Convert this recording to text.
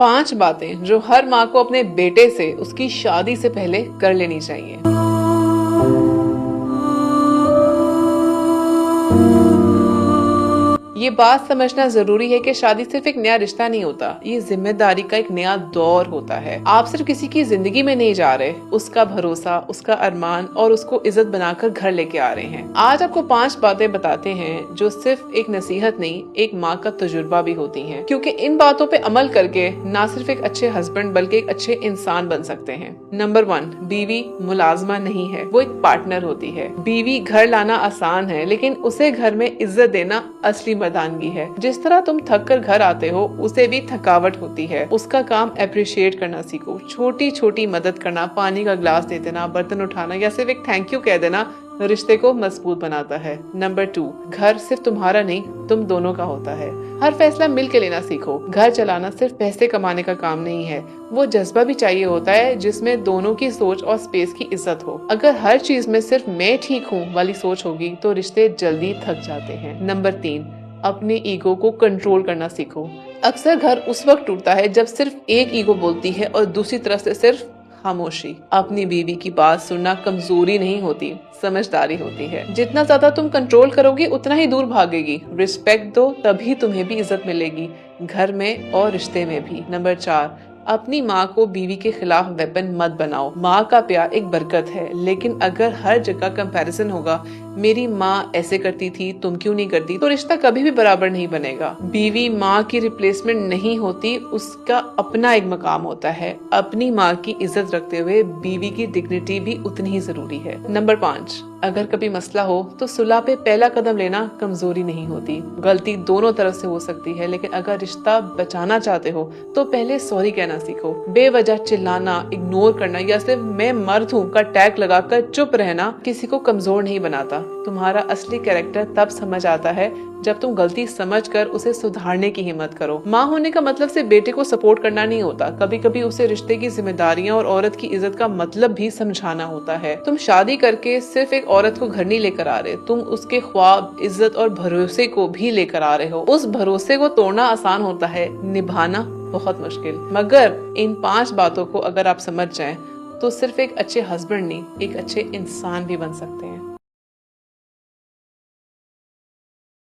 5 बातें जो हर माँ को अपने बेटे से उसकी शादी से पहले कर लेनी चाहिए। ये बात समझना जरूरी है कि शादी सिर्फ एक नया रिश्ता नहीं होता, ये जिम्मेदारी का एक नया दौर होता है। आप सिर्फ किसी की जिंदगी में नहीं जा रहे, उसका भरोसा, उसका अरमान और उसको इज्जत बनाकर घर लेके आ रहे हैं। आज आपको 5 बातें बताते हैं जो सिर्फ एक नसीहत नहीं, एक माँ का तजुर्बा भी होती है, क्योंकि इन बातों पे अमल करके ना सिर्फ एक अच्छे हस्बैंड बल्कि एक अच्छे इंसान बन सकते हैं। नंबर 1, बीवी मुलाजमा नहीं है, वो एक पार्टनर होती है। बीवी घर लाना आसान है, लेकिन उसे घर में इज्जत देना असली मर्दानगी है। जिस तरह तुम थक कर घर आते हो, उसे भी थकावट होती है। उसका काम अप्रिशिएट करना सीखो। छोटी छोटी मदद करना, पानी का ग्लास दे देना, बर्तन उठाना या सिर्फ एक थैंक यू कह देना रिश्ते को मजबूत बनाता है। नंबर 2, घर सिर्फ तुम्हारा नहीं, तुम दोनों का होता है। हर फैसला मिल के लेना सीखो। घर चलाना सिर्फ पैसे कमाने का काम नहीं है, वो जज्बा भी चाहिए होता है जिसमें दोनों की सोच और स्पेस की इज्जत हो। अगर हर चीज में सिर्फ मैं ठीक हूँ वाली सोच होगी तो रिश्ते जल्दी थक जाते हैं। नंबर 3, अपने ईगो को कंट्रोल करना सीखो। अक्सर घर उस वक्त टूटता है जब सिर्फ एक ईगो बोलती है और दूसरी तरफ से सिर्फ खामोशी। अपनी बीवी की बात सुनना कमजोरी नहीं होती, समझदारी होती है। जितना ज्यादा तुम कंट्रोल करोगे उतना ही दूर भागेगी। रिस्पेक्ट दो, तभी तुम्हें भी इज्जत मिलेगी, घर में और रिश्ते में भी। नंबर 4, अपनी माँ को बीवी के खिलाफ वेपन मत बनाओ। माँ का प्यार एक बरकत है, लेकिन अगर हर जगह कंपैरिजन होगा, मेरी माँ ऐसे करती थी तुम क्यों नहीं करती, तो रिश्ता कभी भी बराबर नहीं बनेगा। बीवी माँ की रिप्लेसमेंट नहीं होती, उसका अपना एक मकाम होता है। अपनी माँ की इज्जत रखते हुए बीवी की डिग्निटी भी उतनी ही जरूरी है। नंबर 5, अगर कभी मसला हो तो सुलह पे पहला कदम लेना कमजोरी नहीं होती। गलती दोनों तरफ से हो सकती है, लेकिन अगर रिश्ता बचाना चाहते हो तो पहले सॉरी कहना सीखो। बेवजह चिल्लाना, इग्नोर करना या सिर्फ मैं मर्द हूँ का टैग लगाकर चुप रहना किसी को कमजोर नहीं बनाता। तुम्हारा असली कैरेक्टर तब समझ आता है जब तुम गलती समझकर उसे सुधारने की हिम्मत करो। माँ होने का मतलब सिर्फ बेटे को सपोर्ट करना नहीं होता, कभी कभी उसे रिश्ते की जिम्मेदारियां और औरत की इज्जत का मतलब भी समझाना होता है। तुम शादी करके सिर्फ एक औरत को घर नहीं लेकर आ रहे, तुम उसके ख्वाब, इज्जत और भरोसे को भी लेकर आ रहे हो। उस भरोसे को तोड़ना आसान होता है, निभाना बहुत मुश्किल। मगर इन 5 बातों को अगर आप समझ जाएं तो सिर्फ एक अच्छे हस्बैंड नहीं, एक अच्छे इंसान भी बन सकते हैं।